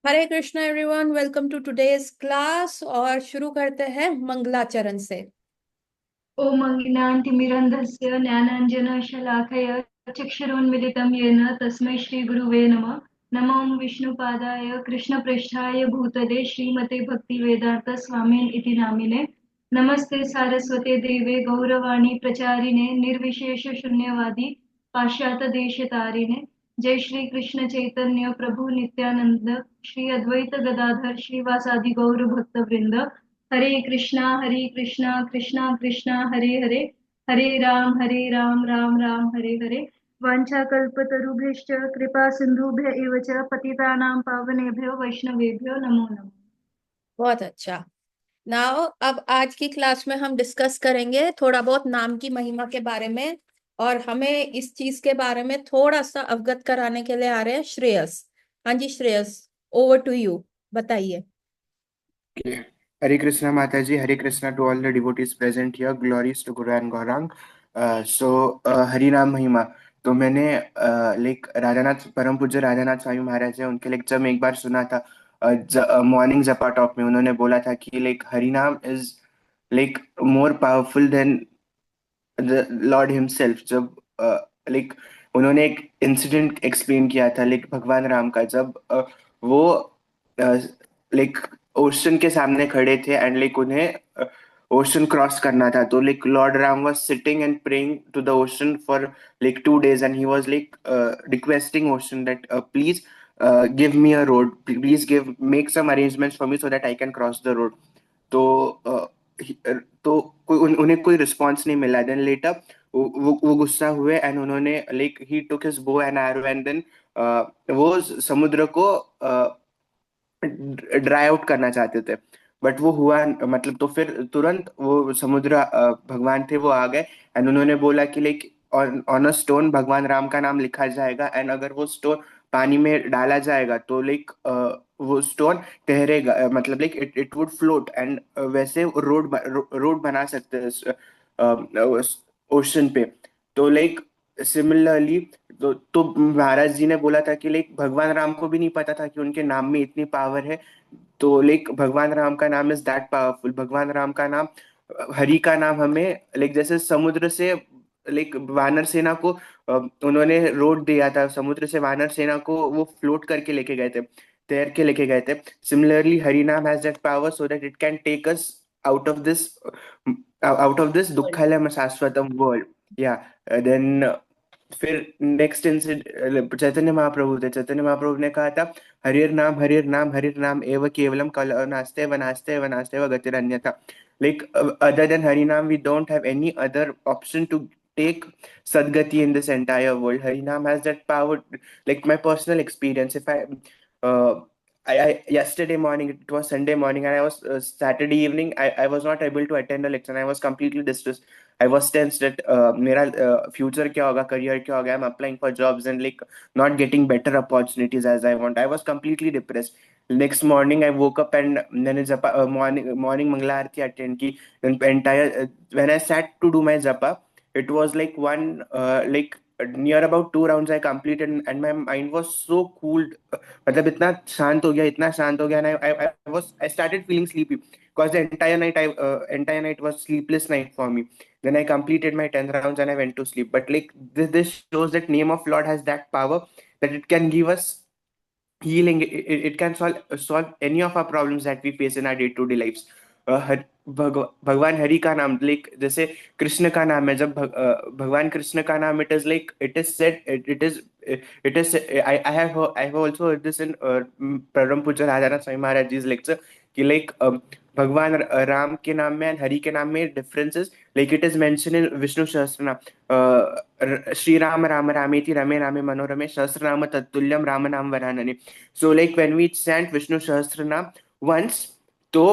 Hare Krishna everyone, welcome to today's class. और शुरू करते हैं मंगलाचरण से। ओम अज्ञानतिमिरन्धस्य ज्ञानाञ्जनशलाकया चक्षुरुन्मिलितं येन तस्मै श्रीगुरुवे नमः। नमो विष्णुपादाय कृष्णप्रेष्ठाय भूतले श्रीमते भक्तिवेदान्तस्वामिन् इति नामिने। नमस्ते सारस्वते देवे गौरवाणी प्रचारिणे निर्विशेषशून्यवादी पाश्चात्यदेशतारिणे। जय श्री कृष्ण चैतन्य प्रभु नित्यानंद श्री अद्वैत गदाधर श्रीवासादि गौर भक्त वृंद। हरे कृष्णा कृष्णा कृष्णा हरे हरे, हरे राम राम राम हरे हरे। वाञ्छाकल्पतरुभ्यश्च कृपा सिन्धुभ्य एव च पतितानां पावनेभ्यो वैष्णवेभ्यो नमो नमः। बहुत अच्छा। नाउ अब आज की क्लास में हम डिस्कस करेंगे थोड़ा बहुत नाम की महिमा के बारे में। और हमें इस चीज के बारे में थोड़ा सा अवगत कराने के लिए आ रहे हैं श्रेयस। हाँ जी श्रेयस, ओवर टू यू, बताइए। Okay. Hare Krishna Mataji, Hare Krishna to all the devotees present here. Glories to Guru and Gaurang. Hari Ram Mahima. तो मैंने लाइक राजानाथ परम पूज्य राजानाथ स्वामी महाराज है उनके लेक्चर में एक बार सुना था। मॉर्निंग जपा टॉक में उन्होंने बोला था कि like Hari naam is like more powerful than the Lord himself. जब लाइक उन्होंने एक इंसिडेंट एक्सप्लेन किया था लाइक भगवान राम का, जब वो लाइक ओशन के सामने खड़े थे एंड लाइक उन्हें ओशन क्रॉस करना था। तो like lord Ram was sitting and praying to the ocean for like 2 days and he was like requesting ocean that please give me a road, please give make some arrangements for me so that I can cross the road. तो तो उन्हें कोई response नहीं मिला। Then later वो गुस्सा हुए and उन्होंने like he took his bow and arrow and then वो समुद्र को ड्राई आउट करना चाहते थे। बट वो हुआ मतलब, तो फिर तुरंत वो समुद्र भगवान थे वो आ गए एंड उन्होंने बोला कि लाइक ऑन अ स्टोन भगवान राम का नाम लिखा जाएगा एंड अगर वो स्टोन पानी में डाला जाएगा तो लाइक वो स्टोन तैरेगा, मतलब like it it would float and वैसे रोड बना सकते हैं ओशन पे। तो लाइक सिमिलरली तो महाराज जी ने बोला था कि लाइक भगवान राम को भी नहीं पता था कि उनके नाम में इतनी पावर है। तो लाइक भगवान राम का नाम इज दैट पावरफुल। भगवान राम का नाम, हरि का नाम हमें लाइक जैसे समुद्र से लाइक वानर सेना को उन्होंने रोड दिया था, समुद्र से वानर सेना को वो फ्लोट करके लेके गए थे, तैर के लेके गए थे। Similarly Hari naam has that power so that it can take us out of this दुःखालयम शाश्वतम वर्ल्ड। या देन फिर नेक्स्ट इंसिडेंट चैतन्य महाप्रभु थे। चैतन्य महाप्रभु ने कहा था हरिर नाम एव केवलम कल नास्ते व नास्ते व गतिरन्यथा। Like other than Hari naam we don't have any other option to take sadgati in this entire world. Harinam has that power. Like my personal experience, if uh, yesterday morning, it was Sunday morning, and I was Saturday evening. I was not able to attend a lecture. And I was completely distressed. I was tense that मेरा future क्या होगा, career क्या होगा. I'm applying for jobs and like not getting better opportunities as I want. I was completely depressed. Next morning, I woke up and मैंने जपा morning Mangla आरती attend की. Then entire when I sat to do my japa, it was like one like near about 2 rounds I completed and my mind was so cool. मतलब इतना शांत हो गया, इतना शांत हो गया, and I started feeling sleepy because the entire night was sleepless night for me. Then I completed my 10 rounds and I went to sleep. But like this shows that name of Lord has that power that it can give us healing. It can solve any of our problems that we face in our day-to-day lives. भगवान हरि का नाम like जैसे कृष्ण का नाम है, जब भगवान कृष्ण का नाम it is like it is said it is I have also heard this in परम पूज्य राजाराम स्वामी महाराज जी लेक्चर कि लाइक भगवान राम के नाम में एंड हरि के नाम में differences. Like it is mention in Vishnu सहस्त्र नाम, श्री राम राम रामेति रमे रामे मनोरमे सहस्त्र नाम तत्तुल्यम राम नाम वरानने। So like when we chant Vishnu Sahasranama once, तो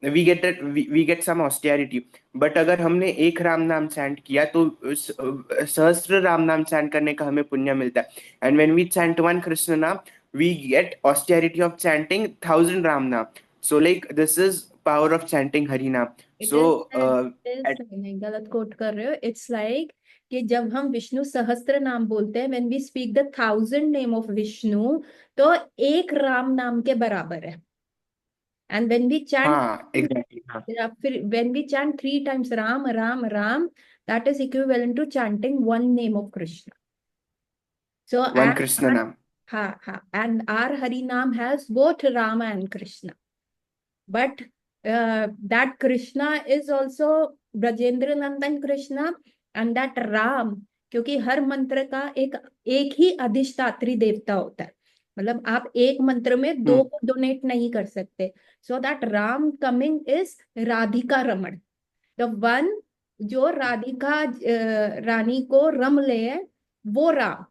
we get some austerity. But अगर हमने एक राम नाम चैंट किया तो सहस्त्र राम नाम चैंट करने का हमें पुण्य मिलता है। And when we chant one Krishna naam we get austerity of chanting 1,000 Ram Naam. So like this is power of chanting Hari Naam. It So is at नहीं, गलत कोट कर रहे हो। इट्स लाइक कि जब हम विष्णु सहस्त्र नाम बोलते हैं, when we speak the 1000 name of Vishnu, तो एक राम नाम के बराबर है। एंड व्हेन वी चैंट, हाँ एग्जैक्टली हाँ। फिर when we chant 3 times Ram Ram Ram, that is equivalent to chanting 1 name of Krishna. So one and, Krishna naam. हाँ हाँ, and are Hari naam has both Ram and Krishna, but that Krishna is also Brajendra Nandan Krishna, and that Ram, क्योंकि हर मंत्र का एक एक ही अधिष्ठात्री देवता होता है, मतलब आप एक मंत्र में दो को डोनेट नहीं कर सकते। So that Ram coming is Radhika Raman, the one जो राधिका रानी को रम ले, वो Ram.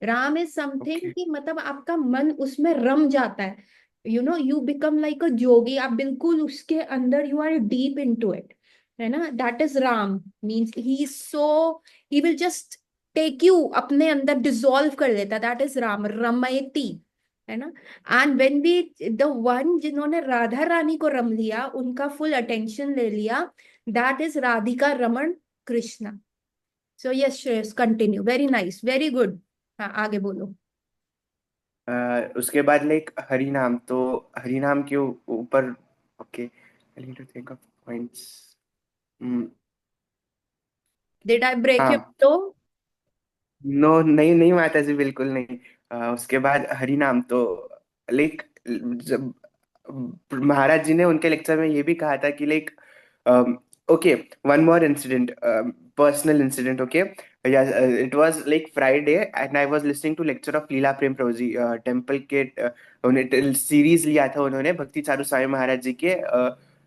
Ram is something okay. कि मतलब आपका मन उसमें रम जाता है, you know, you become like a jogi, आप बिल्कुल उसके अंदर, you are deep into it, है ना। That is Ram, means he is so, he will just take you अपने अंदर, डिसॉल्व कर देता, दैट इज राम, रमयति, है ना। And when we, the one जिन्होंने राधा रानी को रम लिया, उनका फुल अटेंशन ले लिया, that is Radhika Raman Krishna. So yes Shreyas, continue, very nice, very good. हाँ आगे बोलो। उसके बाद लाइक हरि नाम, तो हरि नाम के ऊपर, okay I need to think of points. Did I break you हाँ। फ्लो? नो नहीं नहीं माता जी, बिल्कुल नहीं। उसके बाद हरि नाम तो लाइक, जब महाराज जी ने उनके लेक्चर में ये भी कहा था कि like, okay, one more incident, personal incident, okay. It was like Friday and I was listening to lecture of Leela Prem Prabhu ji, temple के, उन्हें सीरीज लिया था उन्होंने भक्ति चारू स्वामी महाराज जी के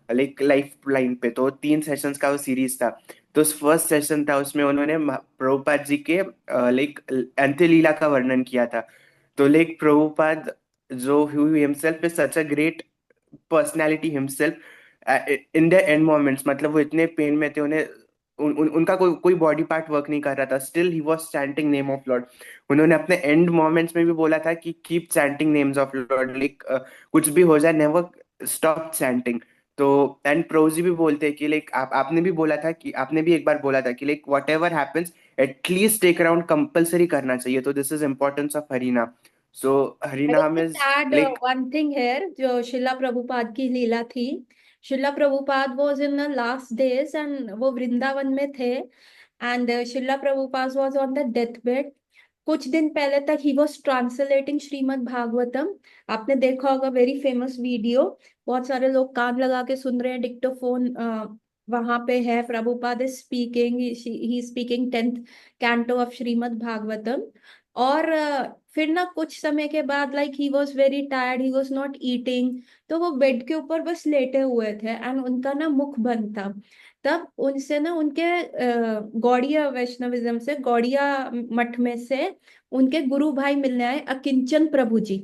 लाइक लाइफ लाइन पे, तो 3 सेशंस का वो सीरीज था। तो फर्स्ट सेशन था, उसमें उन्होंने प्रभुपाद जी के लाइक अंत्य लीला का वर्णन किया था। तो लाइक प्रभुपाद जो himself is such a great personality himself, in the end moments, मतलब वो इतने पेन में थे, उन्हें उनका कोई कोई बॉडी पार्ट वर्क नहीं कर रहा था, still he was chanting name of Lord. उन्होंने अपने एंड मोमेंट्स में भी बोला था कि keep chanting names of Lord, like कुछ भी हो जाए, नेवर स्टॉप चैंटिंग। तो एंड प्रोजी भी बोलते हैं कि लाइक आपने भी बोला था कि आपने भी एक बार बोला था कि like what ever happens, at least एक राउंड कंपलसरी करना चाहिए। तो दिस इज इम्पोर्टेंस ऑफ हरिनाम। सो I हरिनाम just is add like, one thing here, जो शिला प्रभुपाद की लीला थी। शिला Prabhupada was in the last days and वो वृंदावन में थे, and Shila Prabhupada was on the deathbed। कुछ दिन पहले तक he was translating Shrimad Bhagavatam. आपने देखा होगा, वेरी फेमस वीडियो, बहुत सारे लोग कान लगा के सुन रहे हैं, डिक्टोफोन वहां पे है, Prabhupada is speaking, he speaking 10th canto of Shrimad Bhagavatam. और फिर ना कुछ समय के बाद, like he was very tired, he was not eating, तो वो बेड के ऊपर बस लेटे हुए थे, एंड उनका ना मुख बंद था। तब उनसे ना उनके गौड़िया वैष्णविज्म से, गौड़िया मठ में से उनके गुरु भाई मिलने आए, अकिंचन प्रभु जी,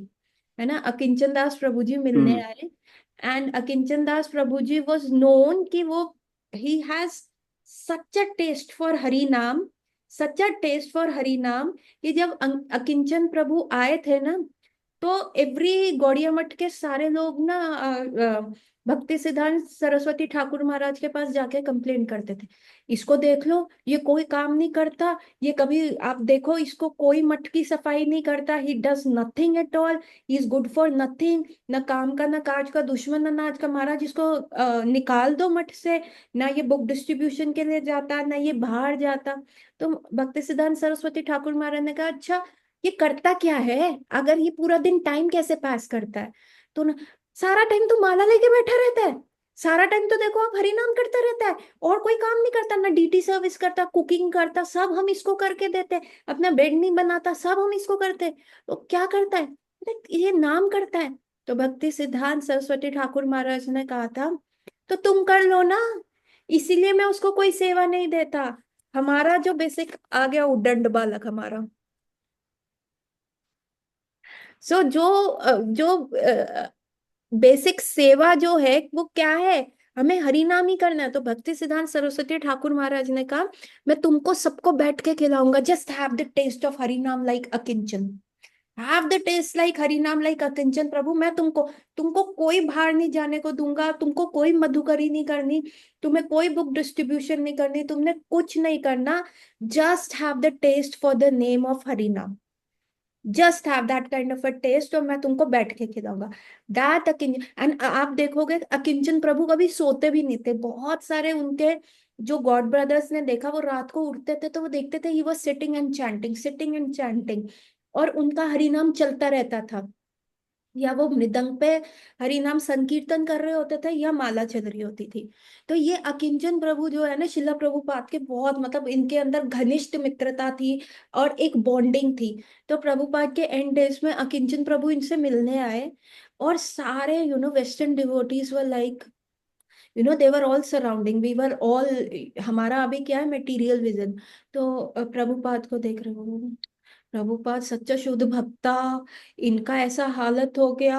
है ना, अकिंचन दास प्रभु जी मिलने आए। एंड अकिंचन दास प्रभु जी वॉज नोन कि वो, he has such a test for Hari naam, such a test for Hari naam, कि जब अकिंचन प्रभु आए थे ना, तो एवरी गौड़िया मठ के सारे लोग ना भक्ति सिद्धांत सरस्वती ठाकुर महाराज के पास जाके कंप्लेन करते थे, इसको देख लो, ये कोई काम नहीं करता, ये कभी आप देखो इसको, कोई मठ की सफाई नहीं करता, he does nothing at all, he is good for nothing, न काम का न काज का, दुश्मन न नाज का, महाराज इसको निकाल दो मठ से, ना ये बुक डिस्ट्रीब्यूशन के लिए जाता, ना ये बाहर जाता। तो भक्ति सिद्धांत सरस्वती ठाकुर महाराज ने कहा, अच्छा ये करता क्या है, अगर ये पूरा दिन टाइम कैसे पास करता है? तो ना, सारा टाइम तो माला लेके बैठा रहता है, सारा टाइम तो देखो आप हरि नाम करता रहता है, और कोई काम नहीं करता, ना डीटी सर्विस करता, कुकिंग करता, सब हम इसको करके देते हैं, अपना बेड नहीं बनाता, सब हम इसको करते हैं, तो क्या करता है? ये नाम करता है। तो भक्ति सिद्धांत सरस्वती ठाकुर महाराज ने कहा था, तो तुम कर लो ना, इसीलिए मैं उसको कोई सेवा नहीं देता। हमारा जो बेसिक आ गया उद्दंड बालक हमारा। सो जो बेसिक सेवा जो है वो क्या है, हमें हरि नाम ही करना है। तो भक्ति सिद्धांत सरस्वती ठाकुर महाराज ने कहा, मैं तुमको सबको बैठ के खिलाऊंगा, just have the taste of Hari naam like Akinchan, have the taste like Hari naam, like अकिंचन प्रभु। मैं तुमको तुमको कोई बाहर नहीं जाने को दूंगा, तुमको कोई मधुकरी नहीं करनी, तुम्हें कोई बुक डिस्ट्रीब्यूशन नहीं करनी, तुमने कुछ नहीं करना। Just have the taste for the name of Hari naam, just have that kind of a taste, और मैं तुमको बैठ के खिलाऊंगा। दैट अकिंचन, एंड आप देखोगे अकिंचन प्रभु कभी सोते भी नहीं थे। बहुत सारे उनके जो गॉड ब्रदर्स ने देखा, वो रात को उठते थे तो वो देखते थे he was sitting and chanting, sitting and chanting, और उनका हरि नाम चलता रहता था। या वो मृदंग पे हरि नाम संकीर्तन कर रहे होते थे, या माला चल रही होती थी। तो ये अकिंचन प्रभु जो है ना, शिला प्रभुपाद के बहुत मतलब इनके अंदर घनिष्ठ मित्रता थी और एक बॉन्डिंग थी। तो प्रभुपाद के एंड डेज में अकिंचन प्रभु इनसे मिलने आए, और सारे western devotees were like, they were all surrounding, we were all, हमारा अभी क्या है, मटेरियल विजन। तो प्रभुपाद को देख रहे हो, प्रभुपाद सच्चा शुद्ध भक्ता, इनका ऐसा हालत हो गया।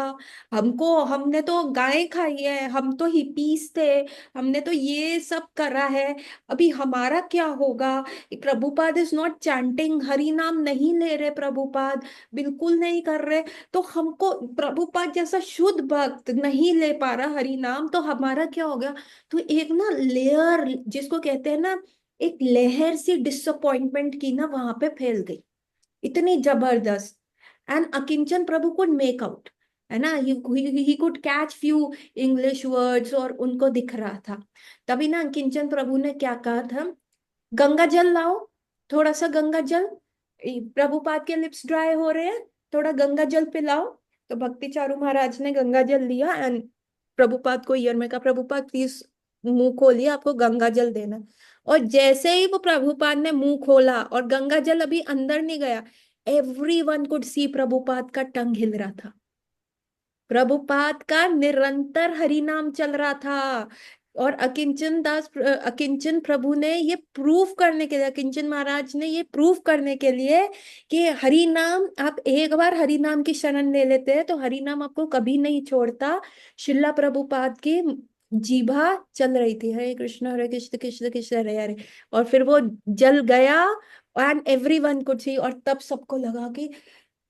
हमको, हमने तो गाय खाई है, हम तो हिपीस थे, हमने तो ये सब करा है, अभी हमारा क्या होगा। Prabhupada is not chanting, Hari नाम नहीं ले रहे प्रभुपाद, बिल्कुल नहीं कर रहे। तो हमको प्रभुपाद जैसा शुद्ध भक्त नहीं ले पा रहा हरि नाम, तो हमारा क्या हो गया। तो एक ना लेयर, जिसको कहते हैं ना, एक लहर सी डिसअपॉइंटमेंट की ना वहां पे फैल गई, इतनी जबरदस्त। एंड अकिंचन प्रभु कुड मेक आउट, है ना, he could catch few English words, और उनको दिख रहा था। तभी ना अकिंचन प्रभु ने क्या कहा था, गंगा जल लाओ, थोड़ा सा गंगा जल, प्रभुपाद के लिप्स ड्राई हो रहे हैं, थोड़ा गंगा जल पिलाओ। तो भक्ति चारू महाराज ने गंगा जल लिया, एंड प्रभुपाद को ईयर में कहा, प्रभुपाद प्लीज मुंह खोलिए, आपको गंगा जल देना है। और जैसे ही वो प्रभुपाद ने मुंह खोला और गंगा जल अभी अंदर नहीं गया, एवरी वन कुड सी प्रभुपाद का टंग हिल रहा था, प्रभुपाद का निरंतर हरि नाम चल रहा था। और अकिंचन प्रभु ने ये प्रूव करने के लिए, अकिंचन महाराज ने ये प्रूव करने के लिए कि हरि नाम, आप एक बार हरि नाम की शरण ले लेते हैं तो हरि नाम आपको कभी नहीं छोड़ता। शिला प्रभुपाद की जीभा चल रही थी, हरे कृष्ण कृष्ण कृष्ण हरे हरे, और फिर वो जल गया, and everyone could see, और तब सबको लगा कि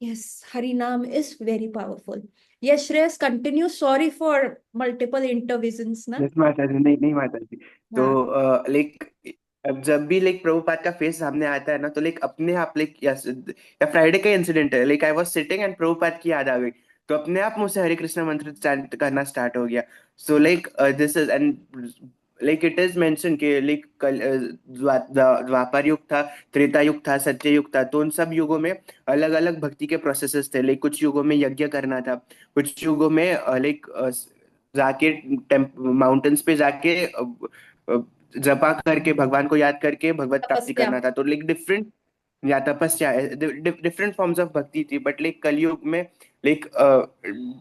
yes, Hari naam is very powerful. Yes Shreyas, continue, sorry for multiple interventions ना। यस माता जी, नहीं नहीं माता जी। तो हाँ, लाइक अब जब भी लाइक प्रभुपाद का फेस सामने आता है ना, तो लाइक अपने आप लाइक या फ्राइडे का इंसिडेंट है, like I was sitting and Prabhupada की याद आ गई, तो अपने आप मुझसे हरे कृष्ण मंत्र चैंट करना स्टार्ट हो गया। So like this is and like it is mention कि लाइक कल द्वापर युग था, त्रेता युग था, सत्य युग था, तो उन सब युगों में अलग अलग भक्ति के प्रोसेसेस थे। लाइक कुछ युगों में यज्ञ करना था, कुछ युगों में लाइक जाके माउंटेन्स पे जाके अ, जपा करके भगवान को याद करके भगवत प्राप्ति तपस्या। करना था। तो लाइक डिफरेंट, या तपस्या, डिफरेंट फॉर्म्स ऑफ भक्ति थी। बट लाइक कलयुग में लाइक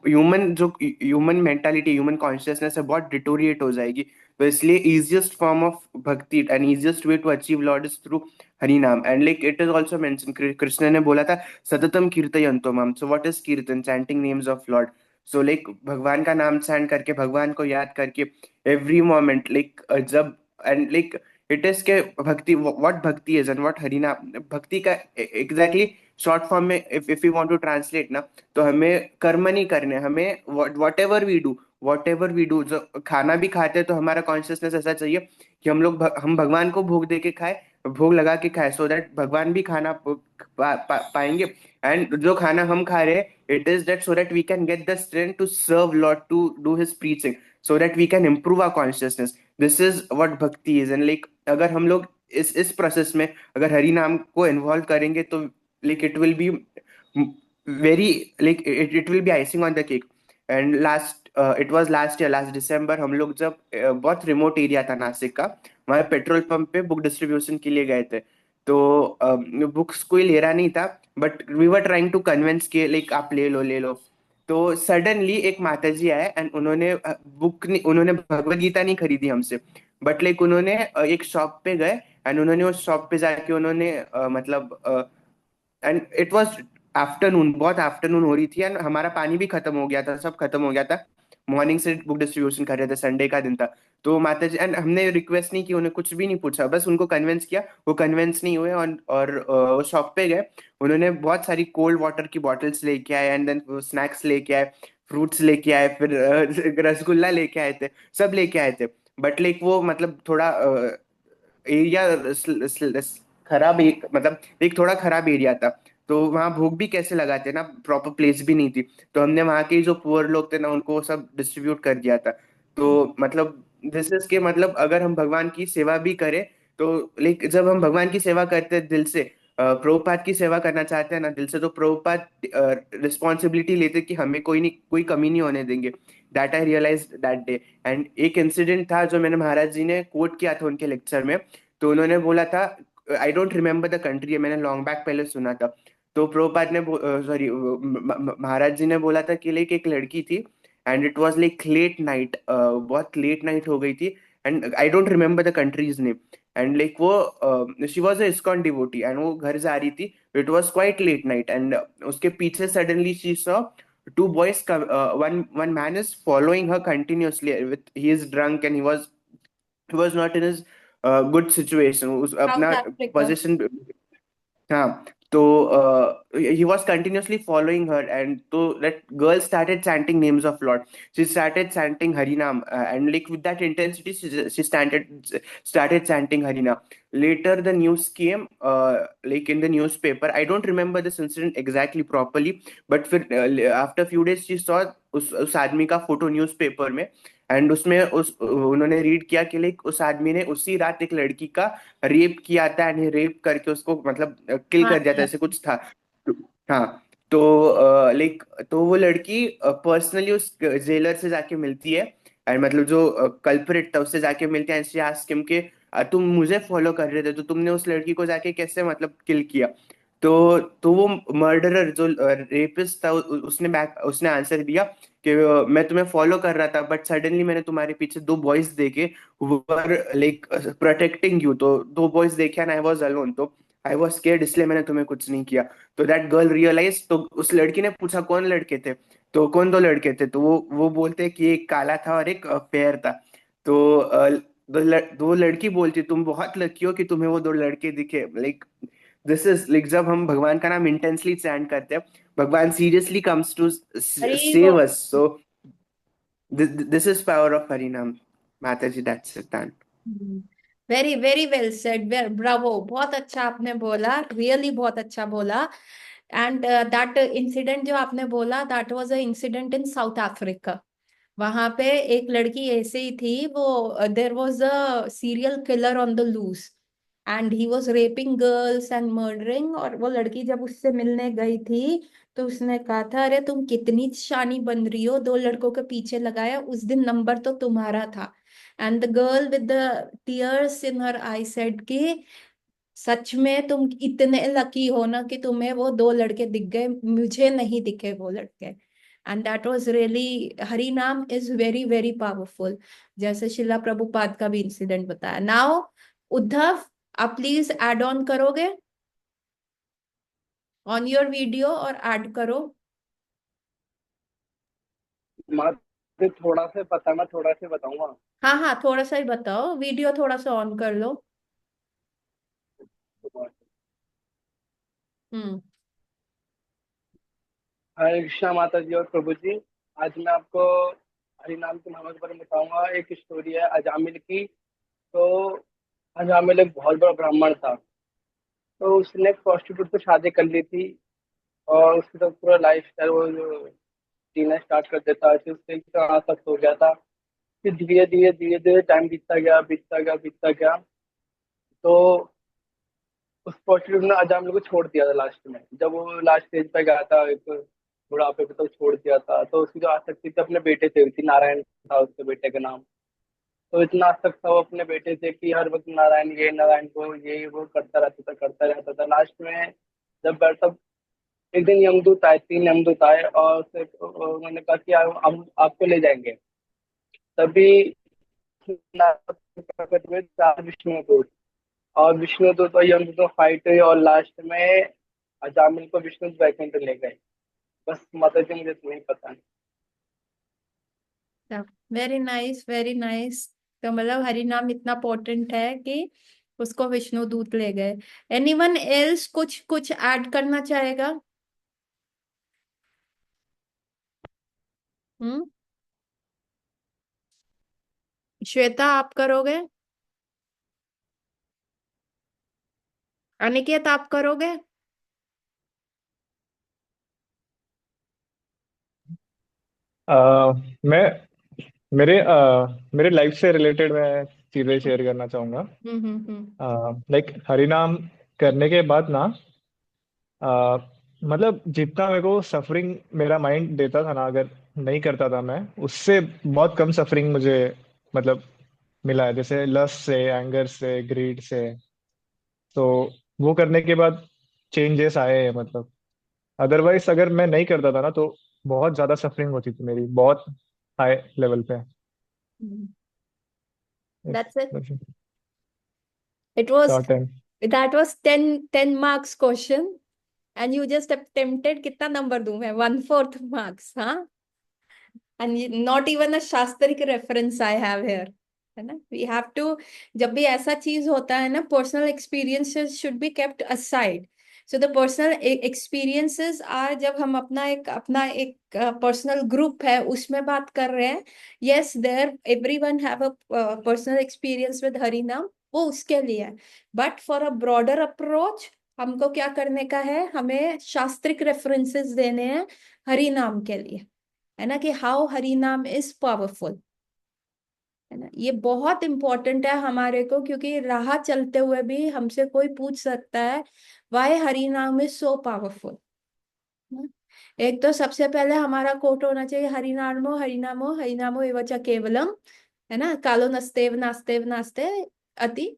ह्यूमन जो ह्यूमन मेंटालिटी, ह्यूमन कॉन्शियसनेस है, बहुत डिटोरिएट हो जाएगी। तो इसलिए easiest form of bhakti and easiest way to achieve Lord is through Hari naam. And like it is also mention, Krishna ने बोला था सततम कीर्तयन्तो माम। So what is kirtan? Chanting names of Lord. So like भगवान का नाम चैंट करके, भगवान को याद करके एवरी मोमेंट, लाइक जब एंड लाइक इट इज के भक्ति, what bhakti is and what Harinam भक्ति का एग्जैक्टली शॉर्ट फॉर्म में if you want to translate ना, तो हमें कर्म नहीं करने, हमें वॉट एवर वी डू, जो खाना भी खाते हैं तो हमारा कॉन्शियसनेस ऐसा चाहिए कि हम लोग हम भगवान को भोग दे के खाए, भोग लगा के खाए, सो दैट भगवान भी खाना पाएंगे। एंड जो खाना हम खा रहे हैं, it is that so that we can get the strength to serve Lord, to do his preaching, so that we can improve our consciousness. This is what bhakti is. And like अगर हम लोग इस प्रोसेस में अगर हरि नाम को involve करेंगे, तो like it will be very, like it will be icing on the cake. And last, it was last year, last December, हम लोग जब बहुत रिमोट एरिया था नासिक का, वहाँ पेट्रोल पंप पे बुक डिस्ट्रीब्यूशन के लिए गए थे। तो बुक्स कोई ले रहा नहीं था, but we were trying to convince के लाइक आप ले लो ले लो। तो सडनली एक माता जी आए एंड उन्होंने बुक नहीं, उन्होंने भगवत गीता नहीं खरीदी हमसे, बट लाइक उन्होंने एक शॉप पे गए एंड उन्होंने उस शॉप पे जाके उन्होंने मतलब एंड इट वाज आफ्टरनून, बहुत आफ्टरनून हो रही थी एंड हमारा पानी भी खत्म हो गया था, सब खत्म हो गया था। मॉर्निंग से बुक डिस्ट्रीब्यूशन कर रहे थे, संडे का दिन था। तो माता जी, एंड हमने रिक्वेस्ट नहीं की, उन्हें कुछ भी नहीं पूछा, बस उनको कन्विंस किया, वो कन्विंस नहीं हुए, वो शॉप पे गए। उन्होंने बहुत सारी कोल्ड वाटर की बॉटल्स लेके आए, एंड देन स्नैक्स लेके आए, फ्रूट्स लेके आए, फिर रसगुल्ला लेके आए थे, सब लेके आए थे। बट लाइक वो मतलब थोड़ा एरिया खराब, मतलब एक थोड़ा खराब एरिया था। तो वहाँ भूख भी कैसे लगाते ना, प्रॉपर प्लेस भी नहीं थी। तो हमने वहाँ के जो पुअर लोग थे ना, उनको सब डिस्ट्रीब्यूट कर दिया था। तो मतलब दिस इज के मतलब अगर हम भगवान की सेवा भी करें, तो लाइक जब हम भगवान की सेवा करते हैं दिल से, प्रभुपाद की सेवा करना चाहते हैं ना दिल से, तो प्रभुपाद रिस्पॉन्सिबिलिटी लेते कि हमें कोई कमी नहीं होने देंगे। That I realise that day. And एक इंसिडेंट था जो मैंने महाराज जी ने कोट किया था उनके लेक्चर में। तो उन्होंने बोला था, आई डोंट रिमेम्बर द कंट्री, मैंने लॉन्ग बैक पहले सुना था। तो प्रभुपाद ने, सॉरी, महाराज जी ने बोला था कि लाइक एक लड़की थी, and it was like late night, बहुत लेट नाइट हो गई थी, and I don't remember the country's name. And like वो she was a ISKCON devotee, and वो घर जा रही थी। It was quite late night, and उसके पीछे suddenly she saw two boys come, one man is following her continuously with, he is drunk and he was not in his good situation, उस south अपना Africa. Position. हाँ। तो he was continuously following her, and so that girl started chanting names of Lord. She started chanting Harinam, and like with that intensity, she started chanting Harinam. Later, the news came, like in the newspaper. I don't remember this incident exactly properly, but फिर after few days she saw उस आदमी का photo newspaper में। And उसमें उस उन्होंने read किया कि लाइक उस आदमी ने उसी रात एक लड़की का रेप किया था, एंड रेप करके उसको मतलब किल हाँ कर दिया था, जी, ऐसे कुछ था। तो- हाँ। तो लाइक तो वो लड़की पर्सनली उस जेलर से जाके मिलती है, एंड मतलब जो कल्प्रिट था उससे जाके मिलते हैं। शी आस्क हिम कि तुम मुझे फॉलो कर रहे थे, तो तुमने उस लड़की को जाके कैसे मतलब किल किया? तो वो मर्डरर जो रेपिस्ट था, उसने आंसर दिया कि मैं तुम्हें फॉलो कर रहा था, बट सडनली मैंने तुम्हारे पीछे दो बॉयज देखे, वर लाइक प्रोटेक्टिंग यू। तो दो बॉयज देखे एंड आई वाज अलोन, तो आई वाज स्केर्ड, इसलिए मैंने तुम्हें कुछ नहीं किया। तो दैट गर्ल रियलाइज, तो उस लड़की ने पूछा कौन लड़के थे, तो कौन दो लड़के थे? तो वो बोलते कि एक काला था और एक फेयर था। तो दो लड़की बोलती तुम बहुत लकी हो कि तुम्हें वो दो लड़के दिखे। लाइक दिस इज लाइक जब हम भगवान का नाम इंटेंसली चैंट करते हैं, भगवान सीरियसली कम्स टू अरे वो save us. So this is power of Harinam. Mataji, that's it, done. Very very well said, Bravo, बहुत अच्छा आपने बोला, रियली बहुत अच्छा बोला। एंड दैट इंसिडेंट जो आपने बोला, that was a incident in South Africa. वहां पे एक लड़की ऐसे ही थी, वो there was a serial killer on the loose, and he was raping girls and murdering. और वो लड़की जब उससे मिलने गई थी, तो उसने कहा था, अरे तुम कितनी शानी बन रही हो, दो लड़कों के पीछे लगाया, उस दिन नंबर तो तुम्हारा था। And the girl with the tears in her I said कि सच में तुम इतने लकी हो ना कि तुम्हें वो दो लड़के दिख गए, मुझे नहीं दिखे वो लड़के। And that was really, Hari naam is very very powerful, जैसे शिला प्रभुपाद का भी इंसिडेंट बताया। नाउ उद्धव, आप प्लीज ऐड ऑन करोगे ऑन योर वीडियो और ऐड करो। मुझे थोड़ा सा पता है, मैं थोड़ा सा बताऊंगा। हाँ हाँ, थोड़ा सा ही बताओ, वीडियो थोड़ा सा ऑन कर लो। हम्म। हरे कृष्णा माता जी और प्रभु जी। आज मैं आपको हरि नाम के महिमा के बारे में बताऊंगा। एक स्टोरी है अजामिल की। तो अजामिल एक बहुत बड़ा ब्राह्मण था। तो उसने एक प्रोस्टिट्यूट से शादी कर ली थी, और उसकी तो पूरा लाइफ स्टाइल वो जो जीना स्टार्ट कर देता है, फिर उससे इतना तक हो गया था। फिर धीरे धीरे टाइम बीतता गया। तो उस प्रोस्टिट्यूट ने अजामिल को छोड़ दिया था लास्ट में, जब वो लास्ट स्टेज पे गया था, एक बुढ़ापे पे, तो छोड़ दिया था। तो उसकी जो आसक्ति थी अपने बेटे से हुई थी, नारायण था उसके बेटे का नाम। तो इतना आसक्त था वो अपने बेटे से कि हर वक्त नारायण, ये नारायण को ये वो करता रहता था। लास्ट में जब बैठा, एक दिन यमदूत आए, 3 यमदूत आए, और उससे उन्होंने कहा कि हम आपको ले जाएंगे। तभी प्रकट हुए 4 विष्णुदूत, और विष्णुदूत और यमदूत में फाइट हुई, और लास्ट में अजामिल को विष्णु वैकुंठ ले गए। बस माता जी, मुझे तुम्हें पता है। Very nice, very nice. तो मतलब हरि नाम इतना पोटेंट है कि उसको विष्णु दूत ले गए। एनीवन एल्स कुछ कुछ ऐड करना चाहेगा? हम्म। श्वेता, आप करोगे? अनिकेत, आप करोगे? मैं मेरे लाइफ से रिलेटेड मैं चीज़ें शेयर करना चाहूँगा। हम्म। लाइक हरिनाम करने के बाद ना, अ, मतलब जितना मेरे को सफरिंग मेरा माइंड देता था ना, अगर नहीं करता था मैं, उससे बहुत कम सफरिंग मुझे मतलब मिला है, जैसे लस्ट से, एंगर से, ग्रीड से। तो वो करने के बाद चेंजेस आए हैं मतलब। अदरवाइज अगर मैं नहीं करता था ना, तो बहुत ज्यादा सफरिंग होती थी मेरी, बहुत हाई लेवल पे। That's it. It was short time. that was 10 marks question and you just attempted, कितना नंबर दूं मैं, 1/4 marks, हाँ? And not even a शास्त्रिक reference I have here, है ना? We have to, जब भी ऐसा चीज होता है ना, personal experiences should be kept aside. So the personal experiences are, जब हम अपना एक personal group है उसमें बात कर रहे हैं, yes there everyone have a personal experience with Harinam, वो उसके लिए है। But for a broader approach, हमको क्या करने का है, हमें शास्त्रिक रेफरेंसेस देने हैं हरि नाम के लिए, है ना, कि how Hari naam is powerful, है ना। ये बहुत इंपॉर्टेंट है हमारे को, क्योंकि राह चलते हुए भी हमसे कोई पूछ सकता है Y Hari naam is so powerful. एक तो सबसे पहले हमारा कोट होना चाहिए, हरिनामो हरिनामो हरिनामो एव च केवलम, है ना, कालो नस्तेव नास्तेव नास्ते अति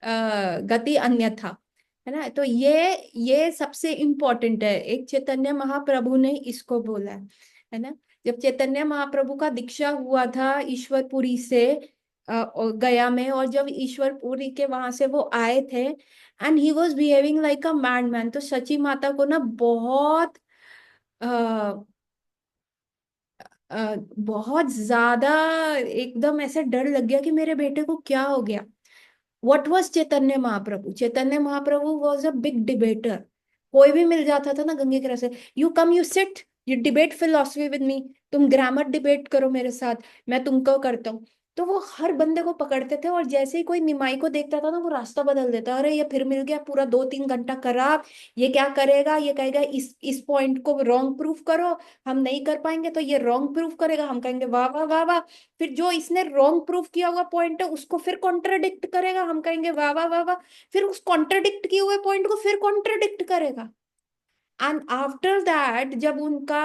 गति अन्यथा, है ना। तो ये सबसे इम्पोर्टेंट है, एक चैतन्य महाप्रभु ने इसको बोला है ना। जब चैतन्य महाप्रभु का दीक्षा हुआ था ईश्वरपुरी से गया में, और जब ईश्वरपुरी के वहां से वो आए थे and he was behaving like a mad man, तो सची माता को ना बहुत बहुत ज्यादा एकदम ऐसे डर लग गया कि मेरे बेटे को क्या हो गया। What was Chaitanya Mahaprabhu? Chaitanya Mahaprabhu was a big debater. कोई भी मिल जाता था ना गंगे के रस, you come you sit you debate philosophy with me, तुम ग्रामर डिबेट करो मेरे साथ, मैं तुमको करता हूँ। तो वो हर बंदे को पकड़ते थे, और जैसे ही कोई निमाई को देखता था ना, वो रास्ता बदल देता, अरे ये फिर मिल गया, पूरा 2-3 घंटा खराब, ये क्या करेगा, ये कहेगा इस पॉइंट को रॉन्ग प्रूफ करो, हम नहीं कर पाएंगे तो ये रॉन्ग प्रूफ करेगा, हम कहेंगे वाह वाह वाह वाह, फिर जो इसने रॉन्ग प्रूफ किया हुआ पॉइंट है उसको फिर कॉन्ट्रडिक्ट करेगा, हम कहेंगे वाह वाह वाह वाह, फिर उस कॉन्ट्रडिक्ट किए हुए पॉइंट को फिर कॉन्ट्रडिक्ट करेगा। एंड आफ्टर दैट जब उनका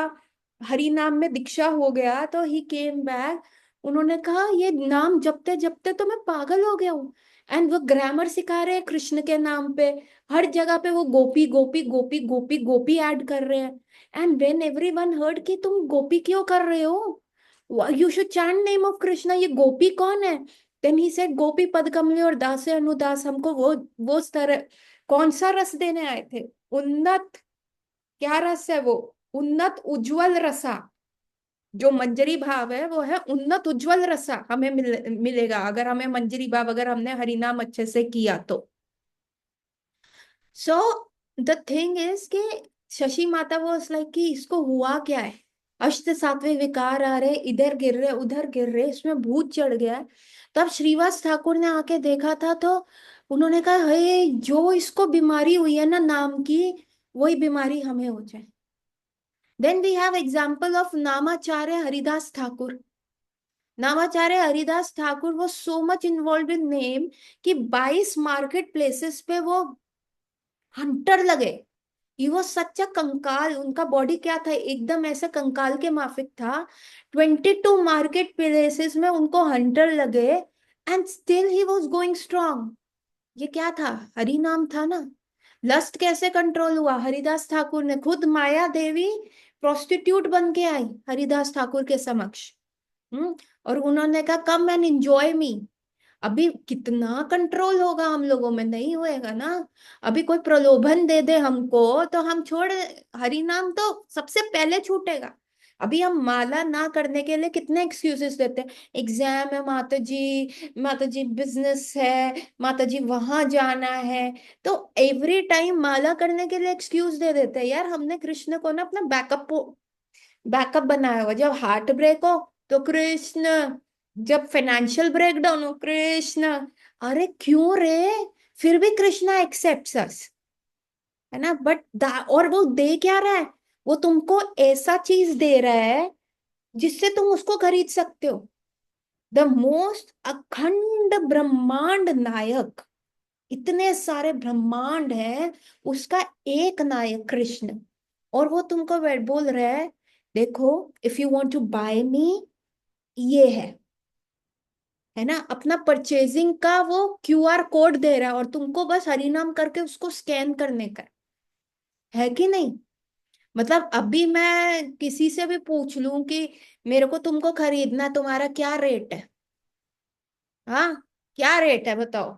हरि नाम में दीक्षा हो गया तो ही केम बैक, उन्होंने कहा ये नाम जपते जपते तो मैं पागल हो गया हूँ। एंड वो ग्रामर सिखा रहे हैं कृष्ण के नाम पे, हर जगह पे वो गोपी गोपी गोपी गोपी गोपी ऐड कर रहे हैं। एंड व्हेन एवरीवन हर्ड कि तुम गोपी क्यों कर रहे हो, you should chant name of Krishna, ये गोपी कौन है? देन ही सेड गोपी पद कमली और दासे अनुदास, हमको वो तरह कौन सा रस देने आए थे, उन्नत, क्या रस है वो, उन्नत उज्जवल रसा। जो मंजरी भाव है वो है उन्नत उज्जवल रसा, हमें मिलेगा अगर हमें मंजरी भाव, अगर हमने हरिनाम अच्छे से किया तो। सो द थिंग इज कि शशि माता वो लाइक कि इसको हुआ क्या है, अष्ट सात्विक विकार आ रहे, इधर गिर रहे उधर गिर रहे, इसमें भूत चढ़ गया है। तब श्रीवास ठाकुर ने आके देखा था, तो उन्होंने कहा हे, जो इसको बीमारी हुई है ना नाम की, वही बीमारी हमें हो जाए। Then we have example of Namacharya Haridas Thakur. नामाचार्य Haridas Thakur वो so much involve in name कि 22 मार्केट प्लेसेस पे वो हंटर लगे। ही वॉज सच अ कंकाल, उनका बॉडी क्या था, एकदम ऐसे कंकाल के माफिक था। 22 मार्केट प्लेसेस में उनको हंटर लगे and still he was going strong. ये क्या था? हरि नाम था ना। लस्ट कैसे कंट्रोल हुआ? हरिदास ठाकुर ने खुद, माया देवी प्रोस्टिट्यूट बन के आई हरिदास ठाकुर के समक्ष। और उन्होंने कहा कम एंड एंजॉय मी। अभी कितना कंट्रोल होगा हम लोगों में, नहीं होएगा ना। अभी कोई प्रलोभन दे दे हमको तो हम छोड़, हरि नाम तो सबसे पहले छूटेगा। अभी हम माला ना करने के लिए कितने एक्सक्यूजेस देते हैं। एग्जाम है माता जी, माता जी बिजनेस है, माता जी वहां जाना है। तो एवरी टाइम माला करने के लिए एक्सक्यूज दे देते हैं। यार हमने कृष्ण को ना अपना बैकअप बनाया हुआ। जब हार्ट ब्रेक हो तो कृष्ण, जब फाइनेंशियल ब्रेकडाउन हो कृष्ण। अरे क्यों रे, फिर भी कृष्णा एक्सेप्ट्स अस, है ना। बट और वो दे क्या रहा है, वो तुमको ऐसा चीज दे रहा है जिससे तुम उसको खरीद सकते हो। द मोस्ट अखंड ब्रह्मांड नायक, इतने सारे ब्रह्मांड है, उसका एक नायक कृष्ण। और वो तुमको बोल रहा है देखो, if you want to buy me, ये है ना। अपना परचेजिंग का वो क्यूआर कोड दे रहा है और तुमको बस हरिनाम करके उसको स्कैन करने का है कि नहीं। मतलब अभी मैं किसी से भी पूछ लूं कि मेरे को तुमको खरीदना है, तुम्हारा क्या रेट है, हाँ क्या रेट है बताओ।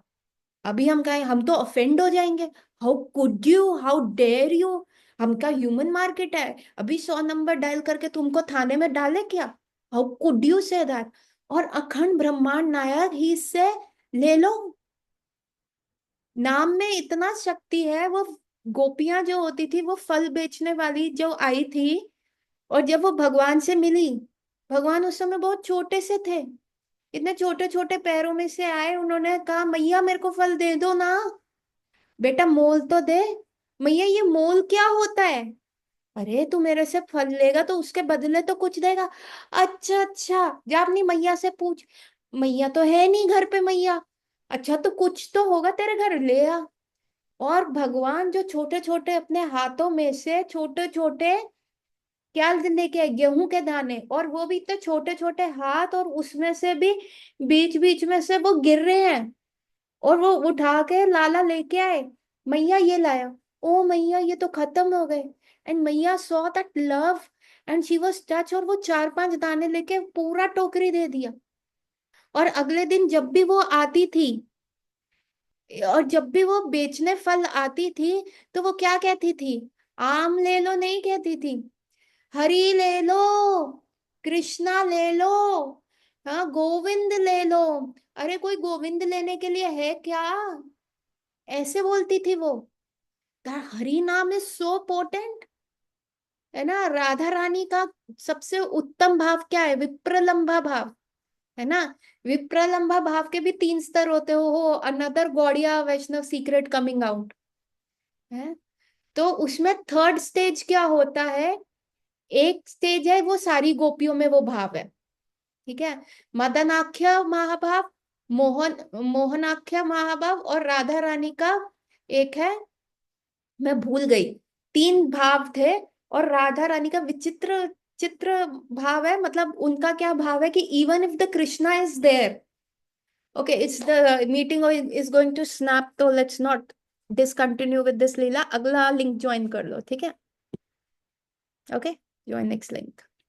अभी हम कहें, हम तो ऑफेंड हो जाएंगे। How could you, how dare you. हम का ह्यूमन मार्केट है, अभी 100 नंबर डायल करके तुमको थाने में डाले क्या। How could you say that. और अखंड ब्रह्मांड नायक ही से ले लो। नाम में इतना शक्ति है। वो गोपियां जो होती थी, वो फल बेचने वाली जो आई थी, और जब वो भगवान से मिली, भगवान उस समय बहुत छोटे से थे, इतने छोटे छोटे पैरों में से आए। उन्होंने कहा मैया मेरे को फल दे दो ना, बेटा मोल तो दे। मैया ये मोल क्या होता है। अरे तू मेरे से फल लेगा तो उसके बदले तो कुछ देगा। अच्छा अच्छा, जा अपनी मैया से पूछ। मैया तो है नहीं घर पे मैया। अच्छा तो कुछ तो होगा तेरे घर, ले आ। और भगवान जो छोटे छोटे अपने हाथों में से छोटे छोटे क्या लेके आए, गेहूं के दाने, और वो भी इतने छोटे छोटे हाथ, और उसमें से भी बीच बीच में से वो गिर रहे हैं। और वो उठा के लाला लेके आए, मैया ये लाया। ओ मैया ये तो खत्म हो गए। एंड मैया saw that love and she was touch, और वो 4-5 दाने लेके पूरा टोकरी दे दिया। और अगले दिन जब भी वो आती थी, और जब भी वो बेचने फल आती थी, तो वो क्या कहती थी, आम ले लो नहीं कहती थी, हरी ले लो, कृष्णा ले लो, हाँ गोविंद ले लो। अरे कोई गोविंद लेने के लिए है क्या, ऐसे बोलती थी वो। Hari naam is so potent, है ना। राधा रानी का सबसे उत्तम भाव क्या है, विप्रलंबा भाव, है ना। विप्रलंबा भाव के भी 3 स्तर होते हो अनदर गौड़िया वैष्णव सीक्रेट कमिंग आउट है। तो उसमें थर्ड स्टेज क्या होता है, एक स्टेज है वो सारी गोपियों में वो भाव है, ठीक है। मदनाख्य महाभाव, मोहनाख्य महाभाव, और राधा रानी का एक है, मैं भूल गई। 3 भाव थे। और राधा रानी का विचित्र चित्र भाव है, मतलब उनका क्या भाव है कि even if the Krishna is there, okay it's the meeting is going to snap, तो let's not discontinue with this leela. अगला लिंक ज्वाइन कर लो, ठीक है। Okay, join next link.